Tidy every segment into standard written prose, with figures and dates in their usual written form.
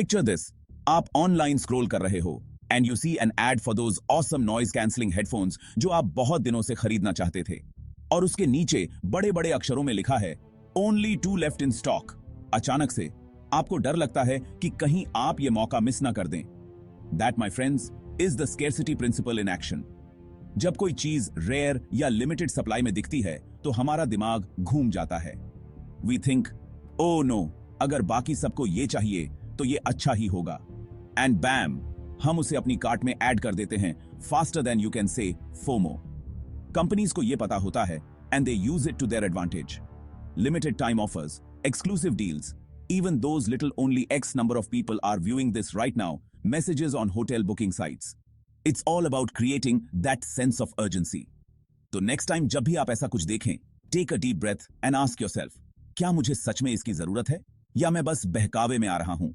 Picture this, आप online scroll कर रहे हो and you see an ad for those awesome noise cancelling headphones जो आप बहुत दिनों से खरीदना चाहते थे, और उसके नीचे बड़े बड़े अक्षरों में लिखा है ओनली 2 लेफ्ट इन स्टॉक। अचानक से आपको डर लगता है कि कहीं आप ये मौका मिस ना कर दें। That my friends is the scarcity principle in action. जब कोई चीज रेयर या लिमिटेड सप्लाई में दिखती है तो हमारा दिमाग घूम जाता है। वी थिंक, ओ नो, अगर बाकी सबको ये चाहिए तो ये अच्छा ही होगा, एंड बैम, हम उसे अपनी कार्ट में ऐड कर देते हैं faster than you can say FOMO. Companies को ये पता होता है and they use it to their advantage. Limited time offers, exclusive deals, even those little only X number of people are viewing this right now, messages on hotel booking sites. It's all about creating that sense of urgency. तो next time जब भी आप ऐसा कुछ देखें, take a deep breath and ask yourself, क्या मुझे सच में इसकी जरूरत है या मैं बस बहकावे में आ रहा हूं?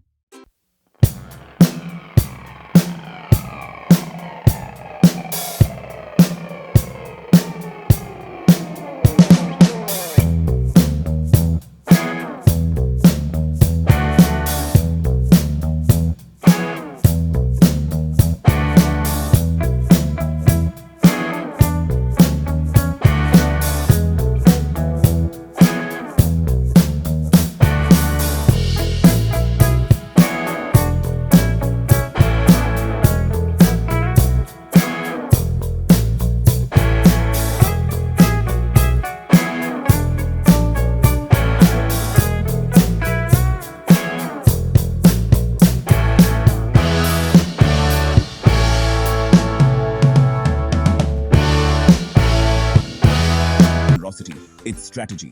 It's strategy.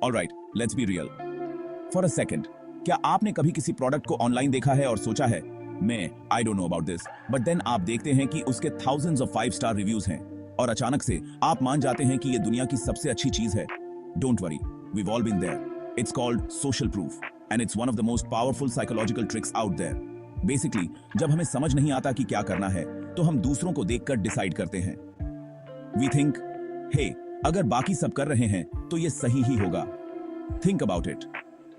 All right, let's be real. For a second, क्या आपने कभी किसी प्रोडक्ट को ऑनलाइन देखा है और सोचा है, मैं I don't know about this, but then आप देखते हैं कि उसके thousands of 5-star reviews हैं और अचानक से आप मान जाते हैं कि ये दुनिया की सबसे अच्छी चीज है? Don't worry, we've all been there. It's called social proof, and it's one of the most powerful psychological tricks out there. Basically, जब हमें समझ नहीं आता कि क्या करना है, तो हम दूसरों को देखकर डिसाइड करते हैं। We think, hey, अगर बाकी सब कर रहे हैं तो ये सही ही होगा। Think about it.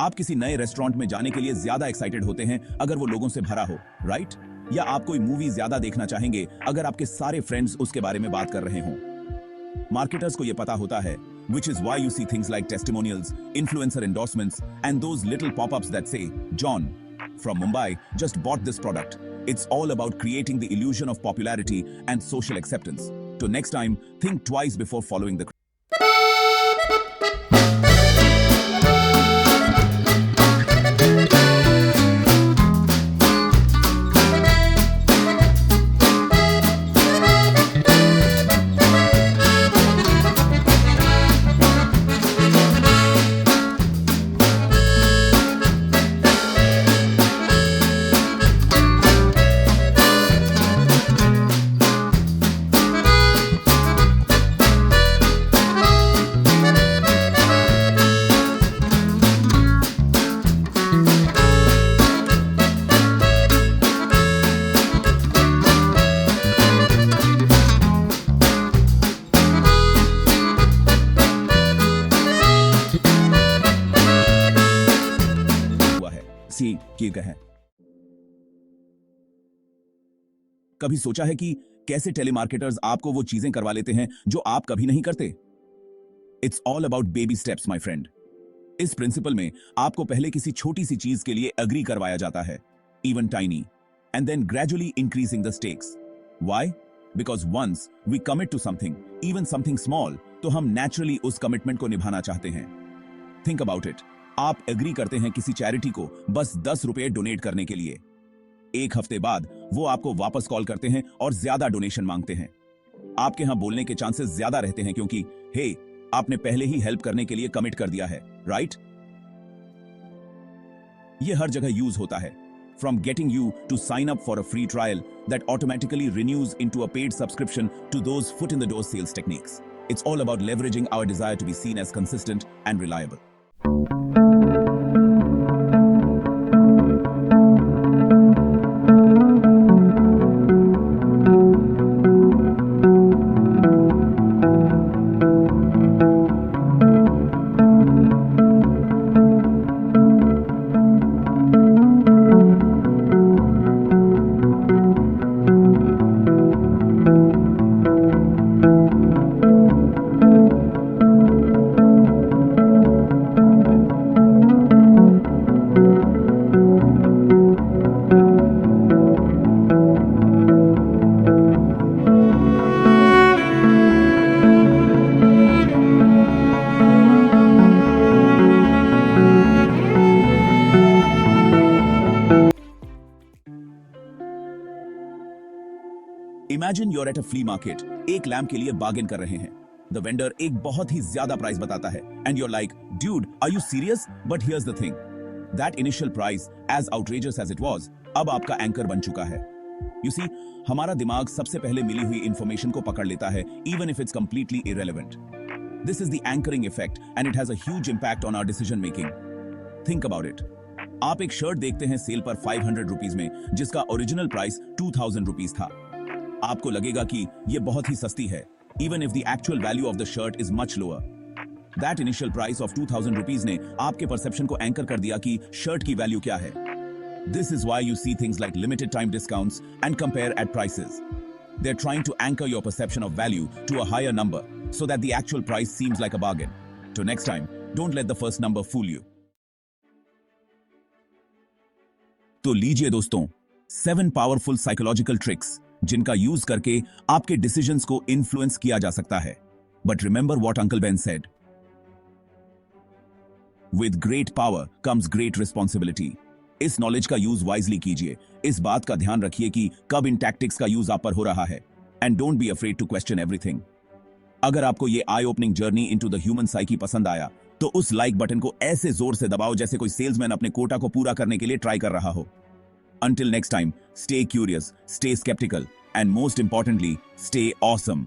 आप किसी नए रेस्टोरेंट में जाने के लिए ज्यादा एक्साइटेड होते हैं अगर वो लोगों से भरा हो, राइट? या आप कोई मूवी ज्यादा देखना चाहेंगे अगर आपके सारे फ्रेंड्स उसके बारे में बात कर रहे हों। मार्केटर्स को ये पता होता है, which is why you see things like testimonials, influencer endorsements, and those little pop-ups that say, John from Mumbai just bought this product. It's all about creating the illusion of popularity and social acceptance. So next time, think twice before following the किए गए हैं। कभी सोचा है कि कैसे टेलीमार्केटर्स आपको वो चीजें करवा लेते हैं जो आप कभी नहीं करते? It's all about baby steps my friend. इस प्रिंसिपल में आपको पहले किसी छोटी सी चीज के लिए एग्री करवाया जाता है, even tiny, and then gradually increasing the stakes. Why? Because once we commit to something, even something small, तो हम नेचुरली उस कमिटमेंट को निभाना चाहते हैं। Think about it. आप एग्री करते हैं किसी चैरिटी को बस 10 रुपए डोनेट करने के लिए। एक हफ्ते बाद वो आपको वापस कॉल करते हैं और ज्यादा डोनेशन मांगते हैं। आपके यहां बोलने के चांसेस ज्यादा रहते हैं क्योंकि हे, आपने पहले ही हेल्प करने के लिए कमिट कर दिया है, राइट? ये हर जगह यूज होता है। From getting you to sign up for a free trial that automatically renews into a paid subscription to those foot in the door sales techniques. It's all about leveraging our desire to be seen as consistent and reliable. Imagine your at a flea market, एक lamp के लिए bargain कर रहे हैं। The vendor एक बहुत ही ज्यादा price बताता है and you're like, dude are you serious? But here's the thing, that initial price, as outrageous as it was, अब आपका एंकर बन चुका है। यू सी, हमारा दिमाग सबसे पहले मिली हुई इंफॉर्मेशन को पकड़ लेता है, even if it's completely irrelevant. This is the anchoring effect and it has a huge impact on our decision making. Think about it. आप एक शर्ट देखते हैं सेल पर 500 रुपीज में, जिसका ओरिजिनल प्राइस 2000 रुपीज था। आपको लगेगा कि यह बहुत ही सस्ती है, even if the actual value of the shirt is much lower. That initial price of 2000 rupees ने आपके परसेप्शन को एंकर कर दिया कि शर्ट की वैल्यू क्या है। This is why you see things like limited time discounts and compare at prices. They're trying to anchor your perception of value to a higher number so that the actual price seems like a bargain. So next time, don't let the first number fool you. तो लीजिए दोस्तों, 7 powerful psychological tricks जिनका use करके आपके decisions को influence किया जा सकता है। But remember what uncle Ben said, with great power comes great responsibility. इस नॉलेज का यूज वाइजली कीजिए। इस बात का ध्यान रखिए कि कब इन टैक्टिक्स का यूज आप पर हो रहा है, and don't be afraid to question everything. अगर आपको ये eye opening journey into the human psyche पसंद आया तो उस लाइक बटन को ऐसे जोर से दबाओ जैसे कोई सेल्समैन अपने कोटा को पूरा करने के लिए ट्राई कर रहा हो। Until next time, stay curious, stay skeptical, and most importantly, stay awesome.